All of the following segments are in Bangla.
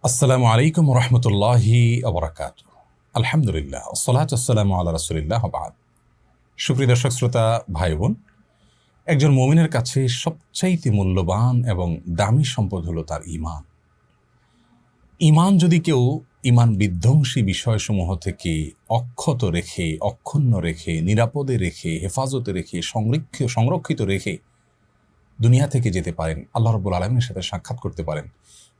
আসসালামু আলাইকুম রহমতুল্লাহি আবরাকাত। আলহামদুলিল্লাহ, আসসালাতু ওয়াসসালামু আলা রাসূলিল্লাহ ওয়া বা'দ। সুপ্রিয় দর্শক শ্রোতা ভাই বোন, একজন মুমিনের কাছে সবচাইতে মূল্যবান এবং দামি সম্পদ হলো তার ঈমান। ঈমান যদি কেউ ঈমান বিধ্বংসী বিষয়সমূহ থেকে অক্ষত রেখে, অক্ষুণ্ণ রেখে, নিরাপদে রেখে, হেফাজতে রেখে, সংরক্ষিত রেখে দুনিয়া থেকে যেতে পারেন, আল্লাহ রাব্বুল আলামিনের সাথে সাক্ষাৎ করতে পারেন,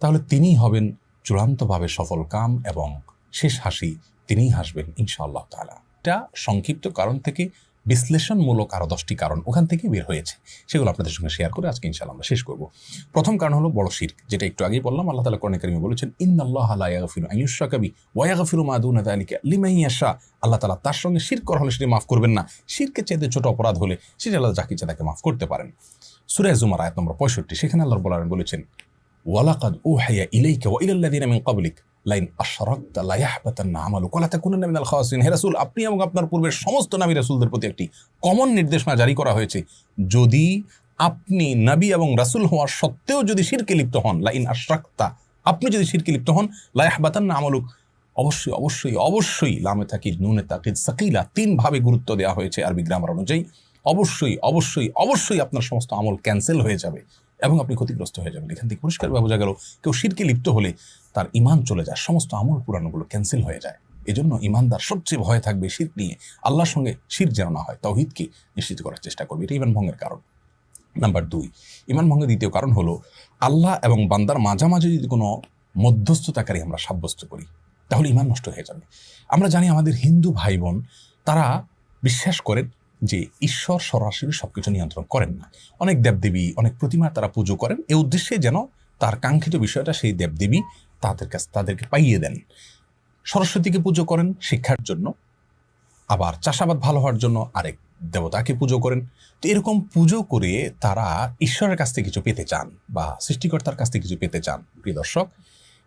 তাহলে তিনিই হবেন চূড়ান্তভাবে সফল কাম এবং শেষ হাসি তিনিই হাসবেন ইনশাআল্লাহ তাআলা। এটা সংক্ষিপ্ত কারণ থেকে বিশ্লেষণমূলক আরও 10টি কারণ ওখান থেকে বের হয়েছে, সেগুলো আপনাদের সঙ্গে শেয়ার করে আজকে ইনশাআল্লাহ আমরা শেষ করব। প্রথম কারণ হলো বড় শিরক, যেটা একটু আগেই বললাম। আল্লাহ তাআলা কোরআনে কারিমে বলেছেন, ইন্নাল্লাহা লা ইয়াগফিরু আন ইউশরাকা বিহি ওয়া ইয়াগফিরু মা দুনা যালিকা লিমান ইয়াশা। আল্লাহ তাআলা তার সঙ্গে শিরক করা হলে সেটা মাফ করবেন না। শিরকের চাইতে ছোট অপরাধ হলে সেটা আল্লাহ যাকে ইচ্ছা তাকে মাফ করতে পারেন। সূরা জুমার আয়াত নম্বর 65, সেখানে আল্লাহ রাব্বুল আলামিন বলেছেন, ওয়ালাকাদ উহিয়া ইলাইকা ওয়া ইলাল লাযিনা মিন ক্বাবলিক লাইন আশরাকতা লা ইয়াহবাতান্না আমালুকা ওয়া লা তাকুনান্না মিনাল খাসিরিন। হে রাসূল, আপনি এবং আপনার পূর্বের সমস্ত নবী রাসূলদের প্রতি একটি কমন নির্দেশনা জারি করা হয়েছে, যদি আপনি নবী এবং রাসূল হওয়ার সত্ত্বেও যদি শিরকে লিপ্ত হন, লাইন আশরাকতা, আপনি যদি শিরকে লিপ্ত হন, লা ইয়াহবাতান্না আমালুক, অবশ্যই অবশ্যই অবশ্যই, লামে তাকিদ নুনে তাকিদ সাকিলা, 3 ভাবে গুরুত্ব দেওয়া হয়েছে আরবি গ্রামার অনুযায়ী। অবশ্যই অবশ্যই অবশ্যই আপনার সমস্ত আমল ক্যান্সেল হয়ে যাবে এবং আপনি ক্ষতিগ্রস্ত হয়ে যাবেন। এখান থেকে পরিষ্কারভাবে বোঝা গেল, কেউ শিরকে লিপ্ত হলে তার ঈমান চলে যায়, সমস্ত আমল পুরানোগুলো ক্যান্সেল হয়ে যায়। এজন্য ঈমানদার সবচেয়ে ভয় থাকবে শিরক নিয়ে, আল্লাহর সঙ্গে শিরক যেন না হয়, তাওহীদকে নিশ্চিত করার চেষ্টা করবে। এটা ঈমান ভঙ্গের কারণ। নাম্বার 2, ঈমান ভঙ্গের দ্বিতীয় কারণ হলো আল্লাহ এবং বান্দার মাঝামাঝি যদি কোনো মধ্যস্থতাকারী আমরা সাব্যস্ত করি, তাহলে ঈমান নষ্ট হয়ে যাবে। আমরা জানি আমাদের হিন্দু ভাই বোন তারা বিশ্বাস করেন যে ঈশ্বর সরাসরি সবকিছু নিয়ন্ত্রণ করেন না। অনেক দেবদেবী, অনেক প্রতিমা তারা পুজো করেন এই উদ্দেশ্যে যেন তার কাঙ্ক্ষিত বিষয়টা সেই দেবদেবী তাদেরকে পাইয়ে দেন। সরস্বতীকে পুজো করেন শিক্ষার জন্য, আবার চাষাবাদ ভালো হওয়ার জন্য আরেক দেবতাকে পুজো করেন। তো এরকম পুজো করে তারা ঈশ্বরের কাছ থেকে কিছু পেতে চান বা সৃষ্টিকর্তার কাছ থেকে কিছু পেতে চান। প্রিয় দর্শক,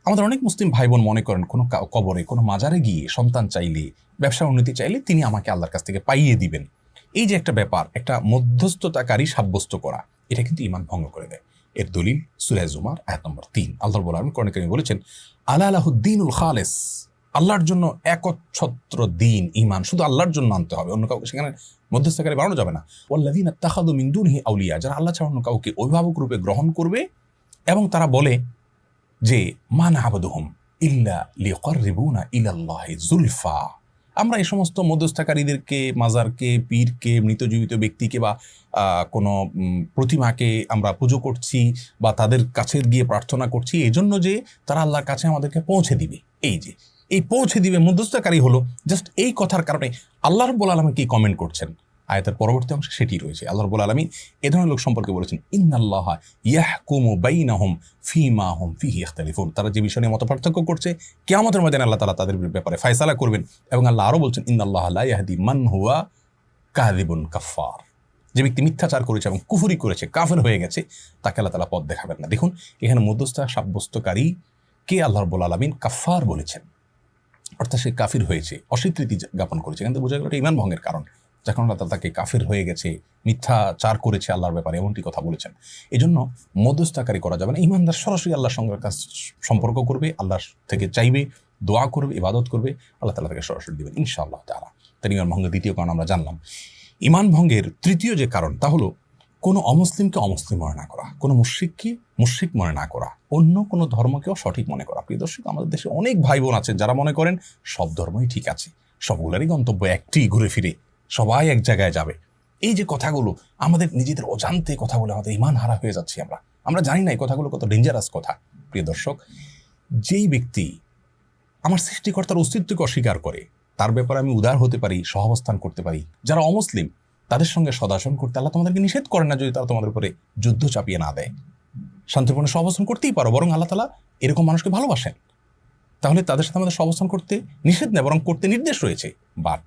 আমাদের অনেক মুসলিম ভাই বোন মনে করেন কোনো কবরে, কোনো মাজারে গিয়ে সন্তান চাইলে, ব্যবসার উন্নতি চাইলে তিনি আমাকে আল্লাহর কাছ থেকে পাইয়ে দিবেন। এই যে একটা ব্যাপার, একটা মধ্যস্থতাকারী সাব্যস্ত করা, এটা কিন্তু ঈমান ভঙ্গ করে দেয়। এর দলিল সূরা জুমার আয়াত নম্বর 3। আল্লাহ রাব্বুল আলামিন কোরআনে কারিমে বলেছেন, আলা লাহুদ্দীনুল খালিস, আল্লাহর জন্য একচ্ছত্র দিন, ঈমান শুধু আল্লাহর জন্য আনতে হবে, অন্য কাউকে সেখানে মধ্যস্থকারী বানানো যাবে না। ওয়াল্লাযীনা ইত্তাখাযু মিন দুনিহি আউলিয়া, যারা আল্লাহ ছাড়া অন্য কাউকে অভিভাবক রূপে গ্রহণ করবে এবং তারা বলে যে মা না'বুদুহুম ইল্লা লিয়ুকাররিবুনা ইলাল্লাহি যুলফা, আমরা এই সমস্ত মধ্যস্থকারীদেরকে, মাজারকে, পীরকে, মৃত জীবিত ব্যক্তিকে বা কোনো প্রতিমাকে আমরা পুজো করছি বা তাদের কাছে গিয়ে প্রার্থনা করছি এই জন্য যে তারা আল্লাহর কাছে আমাদেরকে পৌঁছে দিবে। এই পৌঁছে দিবে মধ্যস্থকারী হলো জাস্ট এই কথার কারণে আল্লাহ রাব্বুল আলামিন কি কমেন্ট করছেন আয়াতের পরবর্তী অংশে সেটি রয়েছে। আল্লাহ রাব্বুল আলামিন এ ধরনের লোক সম্পর্কে বলেছেন, ইন্নাল্লাহা ইয়াহকুমু বাইনাহুম ফীমা হুম ফীহি ইখতালিফুন, তারা যে বিষয় নিয়ে মতপার্থক্য করছে কিয়ামতের ময়দানে আল্লাহ তাআলা তাদের ব্যাপারে ফয়সালা করবেন। এবং আল্লাহ আরও বলছেন, ইন্নাল্লাহা লা ইয়াহদি মান হুয়া কাযিবুন কাফফার, যে ব্যক্তি মিথ্যাচার করেছে এবং কুফরি করেছে, কাফের হয়ে গেছে, তাকে আল্লাহ তাআলা পথ দেখাবেন না। দেখুন এখানে মধ্যস্থতা সাব্যস্তকারী কে আল্লাহ রাব্বুল আলামিন কাফফার বলেছেন, অর্থাৎ সে কাফির হয়েছে, অস্বীকৃতি জ্ঞাপন করেছে। এখান থেকে বোঝা গেল এটা ঈমান ভঙ্গের কারণ, যখন আল্লাহ তাআলা তাকে কাফির হয়ে গেছে, মিথ্যাচার করেছে আল্লাহর ব্যাপারে, এমনটি কথা বলেছেন। এই জন্য মধ্যস্থতাকারী করা যাবে না। ঈমানদার সরাসরি আল্লাহর সঙ্গে সম্পর্ক করবে, আল্লাহর থেকে চাইবে, দোয়া করবে, ইবাদত করবে, আল্লাহ তাআলা তাকে সরাসরি দিবেন ইনশাআল্লাহ তাআলা। তাই ঈমান ভঙ্গের দ্বিতীয় কারণ আমরা জানলাম। ঈমান ভঙ্গের তৃতীয় যে কারণ, তা হলো কোনো অমুসলিমকে অমুসলিম মনে না করা, কোনো মুশরিককে মুশরিক মনে না করা, অন্য কোনো ধর্মকেও সঠিক মনে করা। প্রিয় দর্শক, আমাদের দেশে অনেক ভাই বোন আছেন যারা মনে করেন সব ধর্মই ঠিক আছে, সবগুলোরই গন্তব্য একটি, ঘুরে ফিরে সবাই এক জায়গায় যাবে। এই যে কথাগুলো, আমাদের নিজেদের অজান্তে কথা বলে আমাদের ঈমান হারা হয়ে যাচ্ছি। আমরা জানি না এই কথাগুলো কত ডেঞ্জারাস কথা। প্রিয় দর্শক, যেই ব্যক্তি আমার সৃষ্টিকর্তার অস্তিত্বকে অস্বীকার করে, তার ব্যাপারে আমি উদার হতে পারি, সহাবস্থান করতে পারি। যারা অমুসলিম তাদের সঙ্গে সদাচরণ করতে আল্লাহ তোমাদেরকে নিষেধ করেন না, যদি তারা তোমাদের উপরে যুদ্ধ চাপিয়ে না দেয়। শান্তিপূর্ণ সহাবস্থান করতেই পারো, বরং আল্লাহ তাআলা এরকম মানুষকে ভালোবাসেন। তাহলে তাদের সাথে আমাদের সহাবস্থান করতে নিষেধ নেই, বরং করতে নির্দেশ রয়েছে। বাট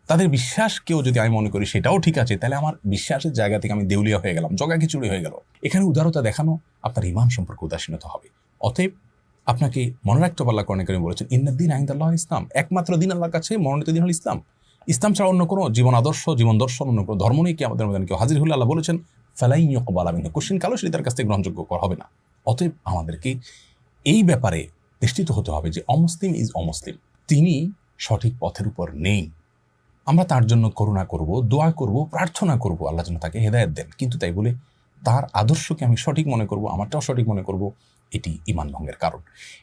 তাদের বিশ্বাসকেও যদি আমি মনে করি সেটাও ঠিক আছে, তাহলে আমার বিশ্বাসের জায়গা থেকে আমি দেউলিয়া হয়ে গেলাম, জগা খিচুড়ি হয়ে গেল। এখানে উদারতা দেখানো আপনার ঈমান সম্পর্কে উদাসীনতা হবে। অতএব আপনাকে মনে রাখতে হবে, আল্লাহ কোরআনে কারীমে বলেছেন, ইন্নাদ-দীনা ইনদাল্লাহি ইসলাম, একমাত্র দিন আল্লাহর কাছে মনোনীত দিন হল ইসলাম। ইসলাম ছাড়া অন্য কোনো জীবন আদর্শ, জীবন দর্শন, অন্য কোনো ধর্ম নেই। কিয়ামতের ময়দানে কেউ হাজির হলে আল্লাহ বলেছেন, ফালাই ইউকবালা মিনহু, কোশ্চিন কালো সেটি তার কাছ থেকে গ্রহণযোগ্য করা হবে না। অতএব আমাদেরকে এই ব্যাপারে নিশ্চিত হতে হবে যে অমুসলিম ইজ অমুসলিম, তিনি সঠিক পথের উপর নেই। আমরা তার জন্য করুণা করব, দোয়া করব, প্রার্থনা করব আল্লাহ যেন তাকে হেদায়েত দেন, কিন্তু তাই বলে তার আদর্শকে আমি সঠিক মনে করব, আমারটাও সঠিক মনে করব, এটি ঈমান ভঙ্গের কারণ।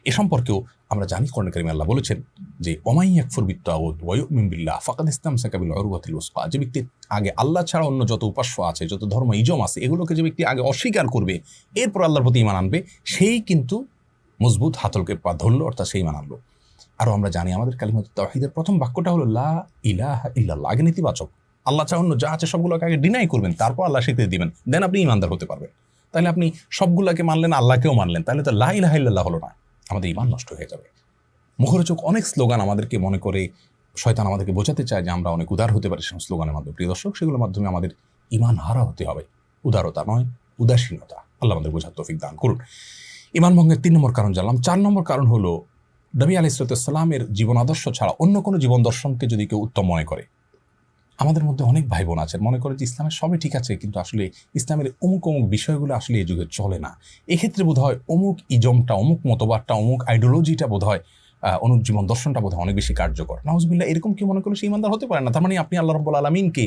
এ সম্পর্কেও আমরা জানি কোরআন কারীমে আল্লাহ বলেছেন যে ওমাই ইয়াকফুর বিত্তাগুত ওয়া ইউমিন বিল্লাহ ফাকাদ ইসতামসাকা বিল উরওয়াতিল উসকা, যে ব্যক্তি আগে আল্লাহ ছাড়া অন্য যত উপাস্য আছে, যত ধর্ম ইজম আছে, এগুলোকে যে ব্যক্তি আগে অস্বীকার করবে, এরপর আল্লাহর প্রতি ঈমান আনবে, সেই কিন্তু মজবুত হাতলকে পা ধরল, অর্থাৎ সেই ঈমান আনলো। আরও আমরা জানি আমাদের কালিমাতুত তাওহীদের প্রথম বাক্যটা হলো লা ইলাহা ইল্লাল্লাহ, আগে নেতিবাচক, আল্লাহ ছাড়া অন্য যা আছে সবগুলোকে আগে ডিনাই করবেন, তারপর আল্লাহ স্বীকৃতি দিবেন, দেন আপনি ঈমানদার হতে পারবেন। তাহলে আপনি সবগুলোকে মানলেন, আল্লাহকেও মানলেন, তাহলে তো লা ইলাহা ইল্লাল্লাহ হলো না, আমাদের ঈমান নষ্ট হয়ে যাবে। মুখরোচক অনেক স্লোগান আমাদেরকে মনে করে শয়তান আমাদেরকে বোঝাতে চায় যে আমরা অনেক উদার হতে পারি সেই স্লোগানের মাধ্যমে। প্রিয় দর্শক, সেগুলোর মাধ্যমে আমাদের ঈমান হারা হতে হবে, উদারতা নয়, উদাসীনতা। আল্লাহ আমাদের বোঝার তৌফিক দান করুন। ঈমান ভঙ্গের 3 নম্বর কারণ জানলাম। 4 নম্বর কারণ হলো নবী আলাইহিস সালামের জীবন আদর্শ ছাড়া অন্য কোনো জীবন দর্শনকে যদি কেউ উত্তম মনে করে। আমাদের মধ্যে অনেক ভাই বোন আছেন মনে করে যে ইসলামের সবই ঠিক আছে, কিন্তু আসলে ইসলামের অমুক অমুক বিষয়গুলো আসলে এই যুগে চলে না। এক্ষেত্রে বোধ হয় অমুক ইজমটা, অমুক মতবাদটা, অমুক আইডিওলজিটা বোধ হয়, অমুক জীবন দর্শনটা বোধ হয় অনেক বেশি কার্যকর। নাউজুবিল্লাহ, এরকম কি মনে করলে সে ঈমানদার হতে পারে না। তার মানে আপনি আল্লাহ রাব্বুল আলামিনকে,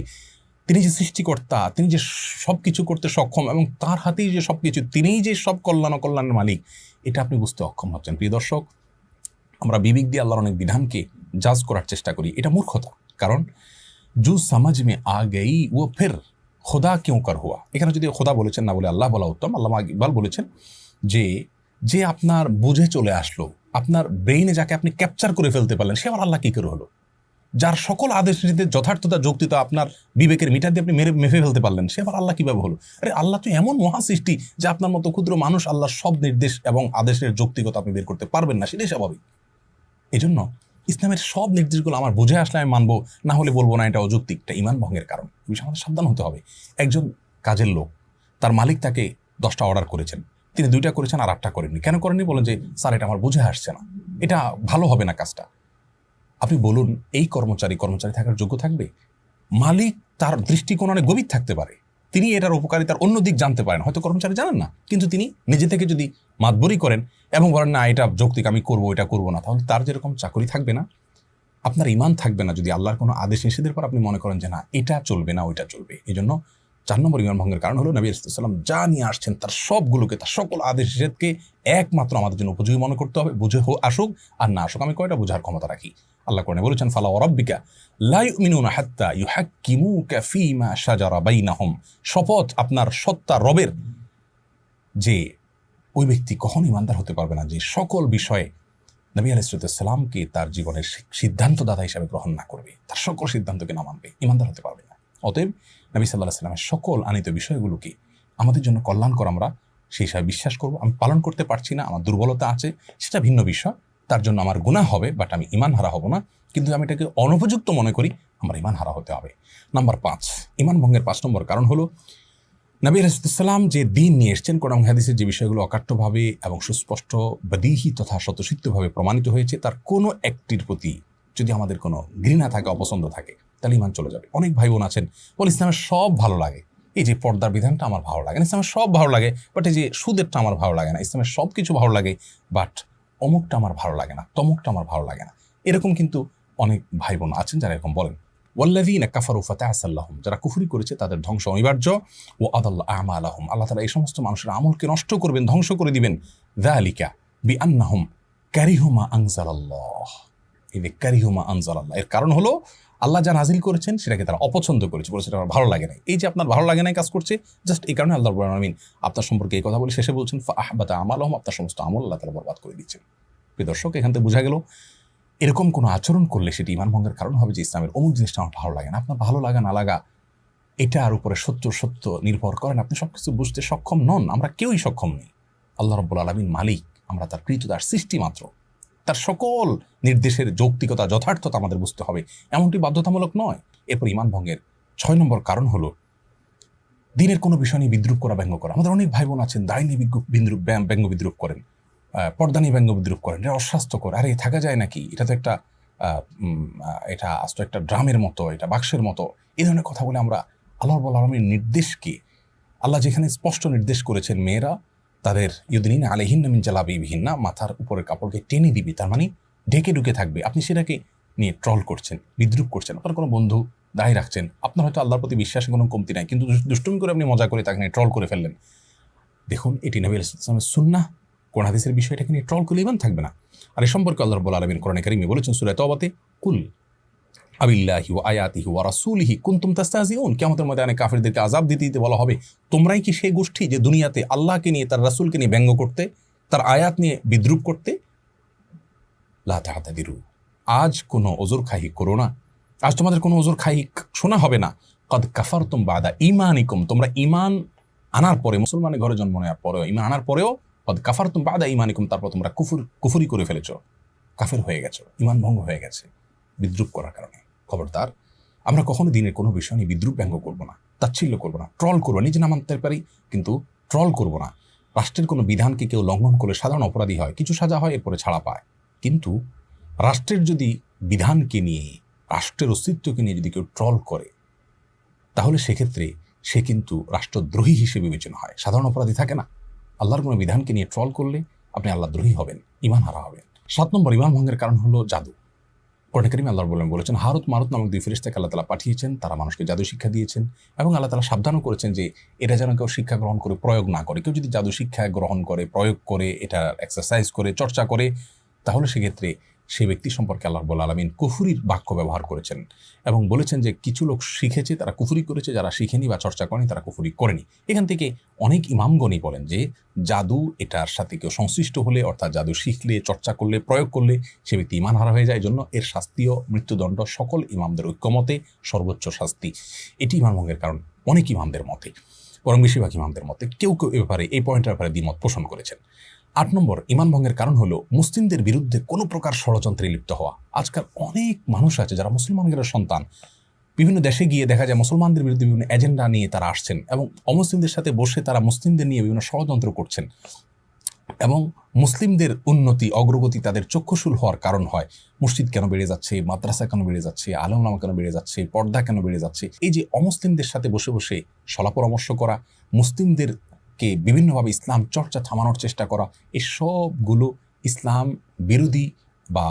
তিনি যে সৃষ্টিকর্তা, তিনি যে সব কিছু করতে সক্ষম এবং তার হাতেই যে সব কিছু, তিনিই যে সব কল্যাণ ও কল্যাণের মালিক, এটা আপনি বুঝতে অক্ষম হচ্ছেন। প্রিয় দর্শক, আমরা বিবেক দিয়ে আল্লাহর অনেক বিধানকে জাজ করার চেষ্টা করি, এটা মূর্খতা। কারণ জু সমাজ মে আ গই ও ফির খোদা কিউ কর হুয়া, এখানে যদি খোদা বলেছেন না বলে আল্লাহ বলা উত্তম। আল্লামা ইকবাল বলেছেন যে আপনার বুঝে চলে আসলো, আপনার ব্রেইনে যাকে আপনি ক্যাপচার করে ফেলতে পারলেন, সে আবার আল্লাহ কি করে হলো? যার সকল আদেশ নীতিতে যথার্থতা যৌক্তিকতা আপনার বিবেকের মিটার দিয়ে আপনি মেপে ফেলতে পারলেন, সে আবার আল্লাহ কিভাবে হলো? আরে আল্লাহ তো এমন মহা সৃষ্টি যে আপনার মতো ক্ষুদ্র মানুষ আল্লাহর সব নির্দেশ এবং আদেশের যৌক্তিকতা আপনি বের করতে পারবেন না, সেটাই স্বাভাবিক। এই জন্য ইসলামের সব নির্দেশগুলো আমার বুঝে আসলে আমি মানবো, না হলে বলবো না এটা অযৌক্তিক, এটা ঈমান ভঙ্গের কারণ। এই বিষয়ে আমাদের সাবধান হতে হবে। একজন কাজের লোক, তার মালিক তাকে 10টা অর্ডার করেছেন, তিনি 2টা করেছেন আর 8টা করেননি। কেন করেননি? বলেন যে স্যার এটা আমার বুঝে আসছে না, এটা ভালো হবে না কাজটা। আপনি বলুন, এই কর্মচারী থাকার যোগ্য থাকবে? মালিক তার দৃষ্টিকোণ অনেক গভীর থাকতে পারে, তিনি এটার উপকারিতার অন্য দিক জানতে পারেন, হয়তো কর্মচারী জানেন না, কিন্তু তিনি নিজে থেকে যদি মাতবরি করেন এবং বলেন না এটা যৌক্তিক, আমি করবো, এটা করবো না, তাহলে তার যেরকম চাকরি থাকবে না, আপনার ঈমান থাকবে না যদি আল্লাহর কোনো আদেশ নিষেধের পর আপনি মনে করেন যে না এটা চলবে না, ওইটা চলবে। এই জন্য 4 নম্বর ঈমান ভঙ্গের কারণ হলো নবী সাল্লাল্লাহু আলাইহি ওয়াসাল্লাম যা নিয়ে আসছেন তার সবগুলোকে, তার সকল আদেশ নিষেধকে একমাত্র আমাদের জন্য উপযোগী মনে করতে হবে। বুঝে আসুক আর না আসুক, আমি কয়টা বোঝার ক্ষমতা রাখি। আল্লাহ কোরআনে বলেছেন ফালা ওয়া রাব্বিকা লা ইউমিনুনা হাত্তা ইউহাক্কিমুকা ফীমা শাজারা বাইনাহুম, শপথ আপনার সত্তা রবের, যে ওই ব্যক্তি কখনো ঈমানদার হতে পারবে না যে সকল বিষয়ে নবী আলাইহিস সালামকে তার জীবনের সিদ্ধান্তদাতা হিসাবে গ্রহণ না করবে, তার সকল সিদ্ধান্তকে না মানবে, ঈমানদার হতে পারবে না। অতএব নবী সাল্লাল্লাহু আলাইহি সাল্লামের সকল আনিত বিষয়গুলোকে আমাদের জন্য কল্যাণকর আমরা সেই হিসাবে বিশ্বাস করব। আমি পালন করতে পারছি না, আমার দুর্বলতা আছে, সেটা ভিন্ন বিষয়, তার জন্য আমার গুনাহ হবে, বাট আমি ঈমান হারা হব না। কিন্তু আমি এটাকে অনুপযুক্ত মনে করি, আমার ঈমান হারা হতে হবে। নাম্বার 5, ঈমান ভঙ্গের 5 নম্বর কারণ হলো নবী আলাইহিস সালাম যে দ্বীন নিয়ে এসেছেন, কোরআন হাদিসের যে বিষয়গুলো অকাট্যভাবে এবং সুস্পষ্ট বদিহি তথা স্বতঃসিদ্ধভাবে প্রমাণিত হয়েছে, তার কোনো একটির প্রতি যদি আমাদের কোনো ঘৃণা থাকে, অপছন্দ থাকে, তাহলে ঈমান চলে যাবে। অনেক ভাই বোন আছেন বলে ইসলামের সব ভালো লাগে, এই যে পর্দার বিধানটা আমার ভালো লাগে না, ইসলামের সব ভালো লাগে, বাট এই যে সুদেরটা আমার ভালো লাগে না, ইসলামের সব কিছু ভালো লাগে, বাট অমুকটা আমার ভালো লাগে না, তমুকটা আমার ভালো লাগে না। এরকম কিন্তু অনেক ভাই বোন আছেন যারা এরকম বলেন। ওয়াল্লাযীনা কাফারু ফাতাআসা লাহুম, যারা কুফরি করেছে তাদের ধ্বংস অনিবার্য। ওয়া আদাল্লা আমালাহুম, আল্লাহ তাআলা এই সমস্ত মানুষের আমলকে নষ্ট করবেন, ধ্বংস করে দিবেন। যালিকা বিআন্নাহুম কারিহু মা আনজালাল্লাহ, এই যে কারিহু মা আনজালাল্লাহ, এর কারণ হলো আল্লাহ যা নাজিল করেছেন সেটাকে তারা অপছন্দ করেছে, বলেছে এটা আমার ভালো লাগে না। এই যে আপনার ভালো লাগে না কাজ করছে, জাস্ট এই কারণে আল্লাহ রাব্বুল আলামিন আপনার সম্পর্কে এই কথা বলে শেষে বলছেন ফাআহবাতা আমালাহুম, আপনার সমস্ত আমল আল্লাহ তাআলা বরবাদ করে দিচ্ছেন। প্রিয় দর্শক, এখান থেকে বোঝা গেল এরকম কোনো আচরণ করলে সেটি ঈমান ভঙ্গের কারণ হবে যে ইসলামের অমুক জিনিসটা আমার ভালো লাগে না। আপনার ভালো লাগা না লাগা এটার উপরে সত্য নির্ভর করেন, আপনি সবকিছু বুঝতে সক্ষম নন, আমরা কেউই সক্ষম নেই। আল্লাহ রাব্বুল আলামিন মালিক, আমরা তার কৃতদাস, সৃষ্টি মাত্র। তার সকল নির্দেশের যৌক্তিকতা যথার্থতা আমাদের বুঝতে হবে, এমনটি বাধ্যতামূলক নয়। এরপর ঈমান ভঙ্গের 6 নম্বর কারণ হলো দিনের কোনো বিষয় নিয়ে বিদ্রুপ করা, ব্যঙ্গ করা। আমাদের অনেক ভাই বোন আছেন দায় নিয়ে ব্যঙ্গ বিদ্রুপ করেন, পর্দা নিয়ে ব্যঙ্গ বিদ্রুপ করেন, এটা অস্বাস্থ্যকর, আরে থাকা যায় নাকি, এটা তো একটা এটা আস্ত একটা ড্রামের মতো, এটা বাক্সের মতো, এই ধরনের কথা বলে আমরা আল্লাহ রাব্বুল আলামিনের নির্দেশকে, আল্লাহ যেখানে স্পষ্ট নির্দেশ করেছেন মেয়েরা তাদের ইউদিন আলাইহিন্না মিন জালাবিবিহিন্না, মাথার উপরের কাপড়কে টেনে দিবি, তার মানে ঢেকে ঢুকে থাকবে। আপনি সেটাকে নিয়ে ট্রল করছেন, বিদ্রুপ করছেন, আপনার কোনো বন্ধু দাঁড়িয়ে রাখছেন, আপনার হয়তো আল্লাহর প্রতি বিশ্বাসে কোনো কমতি নাই, কিন্তু দুষ্টুমি করে আপনি মজা করে তাকে নিয়ে ট্রল করে ফেললেন। দেখুন, এটি নবী আলাইহিস সালামের সুন্নাহ, কোরআন হাদিসের বিষয়টাকে নিয়ে ট্রল করলে ইমান থাকবে না। আর এই সম্পর্কে আল্লাহ রাব্বুল আলামিন কোরআনে কারিমে বলেছেন সূরা তাওবাতে, কুল আবিল্লাহি ওয়া আয়াতিহি ওয়া রাসূলিহি কুনতুম তাস্তাহজিউন। কিয়ামতের ময়দানে কাফিরদেরকে আযাব দিতে দিতে বলা হবে, তোমরাই কি সেই গোষ্ঠী যে দুনিয়াতে আল্লাহকে নিয়ে, তার রাসূলকে নিয়ে ব্যঙ্গ করতে, তার আয়াত নিয়ে বিদ্রুপ করতে? লা তা'তাদিরু, আজ কোনো ওজর খাহি করো না, আজ তোমাদের কোনো ওজর খাহি শোনা হবে না। কদ কাফারতুম বাদা ঈমানিকুম, তোমরা ঈমান আনার পরে, মুসলমানের ঘরে জন্ম নেওয়ার পরেও, ঈমান আনার পরেও, কদ কাফারতুম বাদা ঈমানিকুম, তারপর তোমরা কুফরি করে ফেলেছো, কাফের হয়ে গেছো, ঈমান ভঙ্গ হয়ে গেছে বিদ্রুপ করার কারণে। খবরদার, আমরা কখনো দিনের কোনো বিষয় নিয়ে বিদ্রুপ ব্যঙ্গ করবো না, তাচ্ছিল্য করবো না, ট্রল করবো, নিজে না মানতে পারি কিন্তু ট্রল করবো না। রাষ্ট্রের কোনো বিধানকে কেউ লঙ্ঘন করলে সাধারণ অপরাধী হয়, কিছু সাজা হয়, এরপরে ছাড়া পায়। কিন্তু রাষ্ট্রের যদি বিধানকে নিয়ে, রাষ্ট্রের অস্তিত্বকে নিয়ে যদি কেউ ট্রল করে, তাহলে সেক্ষেত্রে সে কিন্তু রাষ্ট্রদ্রোহী হিসেবে বিবেচনা হয়, সাধারণ অপরাধী থাকে না। আল্লাহর কোনো বিধানকে নিয়ে ট্রল করলে আপনি আল্লাহদ্রোহী হবেন, ঈমান হারা হবেন। 7 নম্বর ঈমান ভঙ্গের কারণ হলো জাদু। কোরআনে কারিমে আল্লাহ বলেছেন, হারুত মারুত নামক 2 ফেরেশতাকে আল্লাহ তাআলা পাঠিয়েছেন, তারা মানুষকে জাদু শিক্ষা দিয়েছেন, এবং আল্লাহ তাআলা সাবধানও করেছেন যে এটা যেন কেউ শিক্ষা গ্রহণ করে প্রয়োগ না করে। কেউ যদি জাদু শিক্ষা গ্রহণ করে, প্রয়োগ করে, এটা এক্সারসাইজ করে, চর্চা করে, তাহলে সেক্ষেত্রে সেই ব্যক্তি সম্পর্কে আল্লাহ রাব্বুল আলামিন কুফরির বাক্য ব্যবহার করেছেন এবং বলেছেন যে কিছু লোক শিখেছে তারা কুফরি করেছে, যারা শিখেনি বা চর্চা করেনি তারা কুফরি করেনি। এখান থেকে অনেক ইমামগণই বলেন যে জাদু এটার সাথে কেউ সংশ্লিষ্ট হলে, অর্থাৎ জাদু শিখলে, চর্চা করলে, প্রয়োগ করলে সে ব্যক্তি ঈমান হারা হয়ে যায়। জন্য এর শাস্তিও মৃত্যুদণ্ড, সকল ইমামদের ঐক্যমতে সর্বোচ্চ শাস্তি। এটি ঈমান ভঙ্গের কারণ অনেক ইমামদের মতে, বরং বেশিরভাগ ইমামদের মতে। কেউ কেউ এ ব্যাপারে, এই পয়েন্টের ব্যাপারে দ্বিমত পোষণ করেছেন। 8 নম্বর ঈমান ভঙ্গের কারণ হলো মুসলিমদের বিরুদ্ধে কোনো প্রকার ষড়যন্ত্রে লিপ্ত হওয়া। আজকাল অনেক মানুষ আছে যারা মুসলমানদের সন্তান, বিভিন্ন দেশে গিয়ে দেখা যায় মুসলমানদের বিরুদ্ধে বিভিন্ন এজেন্ডা নিয়ে তারা আসছেন এবং অমুসলিমদের সাথে বসে তারা মুসলিমদের নিয়ে বিভিন্ন ষড়যন্ত্র করছেন, এবং মুসলিমদের উন্নতি, অগ্রগতি তাদের চক্ষুশূল হওয়ার কারণ হয়। মসজিদ কেন বেড়ে যাচ্ছে, মাদ্রাসা কেন বেড়ে যাচ্ছে, আলেম ওলামা কেন বেড়ে যাচ্ছে, পর্দা কেন বেড়ে যাচ্ছে, এই যে অমুসলিমদের সাথে বসে বসে সলা পরামর্শ করা, মুসলিমদেরকে বিভিন্নভাবে ইসলাম চর্চা থামানোর চেষ্টা করা, এই সবগুলো ইসলাম বিরোধী বা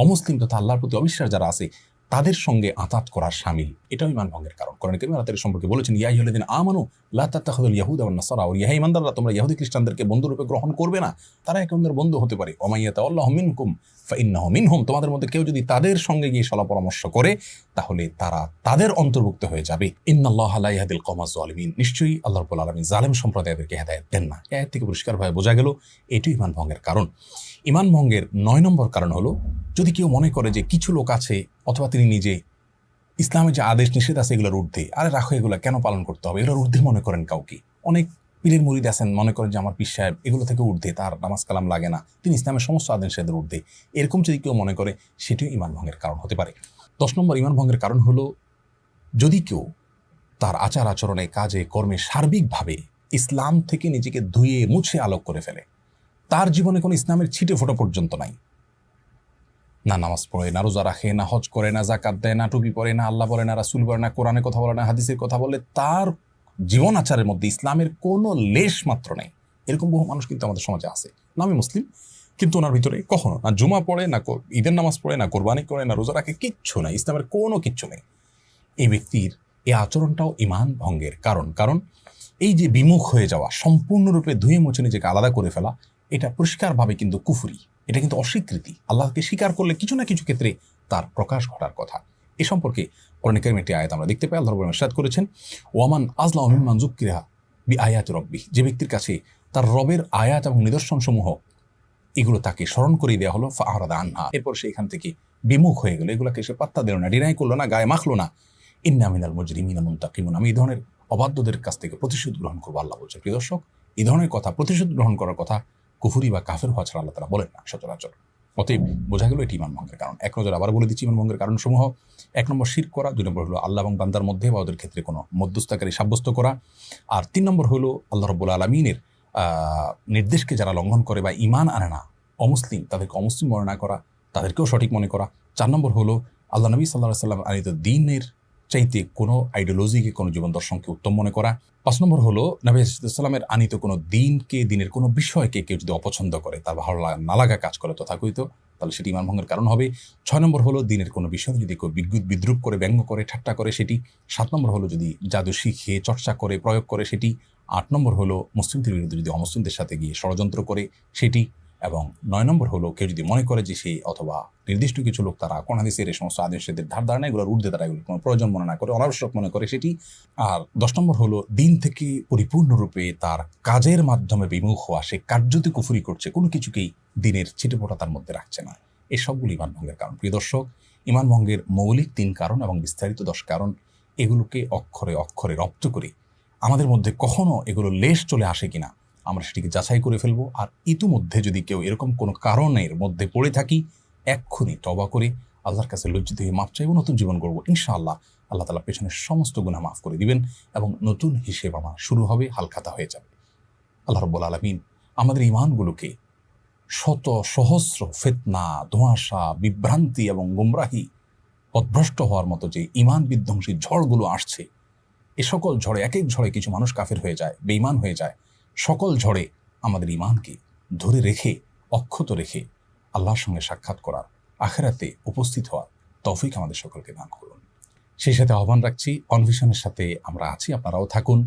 অমুসলিম তথা আল্লাহর প্রতি অবিশ্বাস যারা আছে তাদের সঙ্গে আতাত করার শামিল। এটাও ঈমান ভঙ্গের কারণ। কোরআনে কারিমে আল্লাহ তাআলা সম্পর্কে বলেছেন, ইয়া আইয়ুহাল্লাযীনা আমানু লা তাত্তাখিযুল ইয়াহুদা ওয়ান নাসারা, ওয়া ইয়া ঈমানদাররা, তোমরা ইহুদি খ্রিস্টানদেরকে বন্ধুরূপে গ্রহণ করবে না, তারা একে অন্যের বন্ধু হতে পারে। ওয়া মান ইয়াতাওয়াল্লাহু মিনকুম ফাইন্নাহু মিনহুম, তোমাদের মধ্যে কেউ যদি তাদের সঙ্গে গিয়ে সলা পরামর্শ করে তাহলে তারা তাদের অন্তর্ভুক্ত হয়ে যাবে। ইন্নাল্লাহা লা ইয়াহদিল কওমাজ যালিমিন, নিশ্চয়ই আল্লাহ রাব্বুল আলামিন জালেম সম্প্রদায়দেরকে হেদায়েত দেন না। এই আয়াত থেকে পরিষ্কারভাবে বোঝা গেল এটি ঈমান ভঙ্গের কারণ। ঈমান ভঙ্গের 9 নম্বর কারণ হলো, যদি কেউ মনে করে যে কিছু লোক আছে অথবা তিনি নিজে ইসলামের যে আদেশ নিষেধ আছে এগুলোর ঊর্ধ্বে, আরে রাখো, এগুলো কেন পালন করতে হবে, এগুলোর ঊর্ধ্বে মনে করেন কাউকে। অনেক পীরের মুরিদ আছেন, মনে করেন যে আমার পীর সাহেব এগুলো থেকে ঊর্ধ্বে, তার নামাজ কালাম লাগে না, তিনি ইসলামের সমস্ত আদেশ নিষেধের ঊর্ধ্বে। এরকম যদি কেউ মনে করে, সেটিও ঈমান ভঙ্গের কারণ হতে পারে। 10 নম্বর ঈমান ভঙ্গের কারণ হলো, যদি কেউ তার আচার আচরণে, কাজে, কর্মে সার্বিকভাবে ইসলাম থেকে নিজেকে ধুয়ে মুছে আলোক করে ফেলে, তার জীবনে কোনো ইসলামের ছিটে ফোঁটা পর্যন্ত নাই, না নামাজ পড়ে, না রোজা রাখে, না হজ করে, না যাকাত দেয়, না টুপি পরে, না আল্লাহ বলে, না রাসূল বলে, না কোরআনের কথা বলে, না হাদিসের কথা বলে, তার জীবন আচারের মধ্যে ইসলামের কোনো লেশ মাত্র নেই। এরকম বহু মানুষ কিন্তু আমাদের সমাজে আছে, নামে মুসলিম, কিন্তু ওনার ভিতরে কখনো না জুমা পড়ে, না ঈদের নামাজ পড়ে, না কোরবানি করে, না রোজা রাখে, কিচ্ছু নাই, ইসলামের কোনো কিচ্ছু নেই। এই ব্যক্তির এই আচরণটাও ঈমান ভঙ্গের কারণ। কারণ এই যে বিমুখ হয়ে যাওয়া, সম্পূর্ণরূপে ধুয়ে মুছে নিজেকে আলাদা করে ফেলা, এটা পরিষ্কারভাবে কিন্তু কুফরি, এটা কিন্তু অস্বীকৃতি। আল্লাহকে স্বীকার করলে কিছু না কিছু ক্ষেত্রে তার প্রকাশ ঘটার কথা। এ সম্পর্কে কোরআনে কারিমে একটি আয়াত আমরা দেখতে পাই, আল্লাহ রাব্বুল ইরশাদ করেছেন, ওয়ামান আযলামু মিম্মান যুক্কিরা বিআয়াতি রাব্বিহি, যে ব্যক্তির কাছে তার রবের আয়াত এবং নিদর্শনসমূহ এগুলো তাকে স্মরণ করিয়ে দেওয়া হলো, ফাআরাদা আনহা, এরপর সে এখান থেকে বিমুখ হয়ে গেল, এগুলোকে সে পাত্তা দিল না, ডিনাই করলো না, গায়ে মাখলো না। ইন্না মিনাল মুজরিমিনা মুনতাকিমুন, আমি এই ধরনের অবাধ্যদের কাছ থেকে প্রতিশোধ গ্রহণ করবো, আল্লাহ বলছেন। প্রিয় দর্শক, এই ধরনের কথা, প্রতিশোধ গ্রহণ করার কথা কুফরি বা কাফের হওয়া ছাড়া আল্লাহ তাআলা বলেন না সচরাচর। অতএব বোঝা গেল এটি ঈমান ভঙ্গের কারণ। এক নজর আবার বলে দিচ্ছি ঈমান ভঙ্গের কারণসমূহ। 1 নম্বর শিরক করা, 2 নম্বর হলো আল্লাহ এবং বান্দার মধ্যে বা ওদের ক্ষেত্রে কোনো মধ্যস্থতাকারী সাব্যস্ত করা, আর 3 নম্বর হলো আল্লাহ রাব্বুল আলামিনের নির্দেশকে যারা লঙ্ঘন করে বা ঈমান আনে না, অমুসলিম, তাদেরকে অমুসলিম মনে না করা, তাদেরকেও সঠিক মনে করা। 4 নম্বর হলো আল্লাহ নবী সাল্লাল্লাহু আলাইহি ওয়াসাল্লাম আনিত দ্বীনের চাইতে কোনো আইডিওলজিকে, কোনো জীবন দর্শনকে উত্তম মনে করা। 5 নম্বর হলো নবী সাল্লামের আনিত কোনো দিনকে, দিনের কোনো বিষয়কে কেউ যদি অপছন্দ করে, তার ভালো না লাগা কাজ করে তথাকথিত, তাহলে সেটি ঈমান ভঙ্গের কারণ হবে। 6 নম্বর হলো দিনের কোনো বিষয় যদি কেউ বিদ্রুপ করে, ব্যঙ্গ করে, ঠাট্টা করে সেটি। 7 নম্বর হলো যদি জাদু শিখে, চর্চা করে, প্রয়োগ করে সেটি। 8 নম্বর হলো মুসলিমদের বিরুদ্ধে যদি অমুসলিমদের সাথে গিয়ে ষড়যন্ত্র করে সেটি। এবং 9 নম্বর হলো কেউ যদি মনে করে যে সে অথবা নির্দিষ্ট কিছু লোক তারা কোন হাদিসের এই সমস্ত আদেশের ধার ধারণা এগুলোর ঊর্ধ্বে তারা এগুলো কোনো প্রয়োজন মনে না করে, অনাবশ্যক মনে করে সেটি। আর 10 নম্বর হলো দিন থেকে পরিপূর্ণরূপে তার কাজের মাধ্যমে বিমুখ হওয়া, সে কার্যতে কুফরি করছে, কোনো কিছুকেই দিনের ছিটেফোঁটা তার মধ্যে রাখছে না। এই সবগুলো ঈমান ভঙ্গের কারণ। প্রিয় দর্শক, ঈমান ভঙ্গের মৌলিক 3 কারণ এবং বিস্তারিত 10 কারণ, এগুলোকে অক্ষরে অক্ষরে রপ্ত করে আমাদের মধ্যে কখনো এগুলো লেশ চলে আসে কিনা আমরা সেটিকে যাচাই করে ফেলবো। আর ইতিমধ্যে যদি কেউ এরকম কোনো কারণের মধ্যে পড়ে থাকি, এক্ষুনি তওবা করে আল্লাহর কাছে লজ্জিত হয়ে মাফ চাইব, নতুন জীবন করবো। ইনশাআল্লাহ আল্লাহ তাআলা পেছনের সমস্ত গুনাহ মাফ করে দিবেন এবং নতুন হিসেব আমার শুরু হবে, হালখাতা হয়ে যাবে। আল্লাহ রাব্বুল আলামিন আমাদের ঈমানগুলোকে শত সহস্র ফিতনা, ধোঁয়াশা, বিভ্রান্তি এবং গুমরাহি, পথভ্রষ্ট হওয়ার মতো যে ঈমান বিধ্বংসী ঝড়গুলো আসছে, এ সকল ঝড়ে, এক এক ঝড়ে কিছু মানুষ কাফের হয়ে যায়, বেঈমান হয়ে যায়। সকল ঝড়ে আমাদের ঈমানকে ধরে রেখে, অক্ষত রেখে আল্লাহর সঙ্গে সাক্ষাৎ করার, আখিরাতে উপস্থিত হওয়ার তৌফিক আমাদের সকলকে দান করুন। সেই সাথে আহ্বান রাখছি, কনভিশনের সাথে আমরা আছি, আপনারাও থাকুন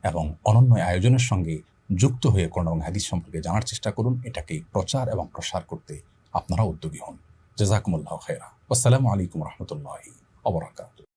এবং অনন্য আয়োজনের সঙ্গে যুক্ত হয়ে কোরআন এবং হাদিস সম্পর্কে জানার চেষ্টা করুন। এটাকে প্রচার এবং প্রসার করতে আপনারা উদ্যোগী হন। জাযাকুমুল্লাহু খায়রা। আসসালামু আলাইকুম ওয়া রাহমাতুল্লাহি ওয়া বারাকাতুহু।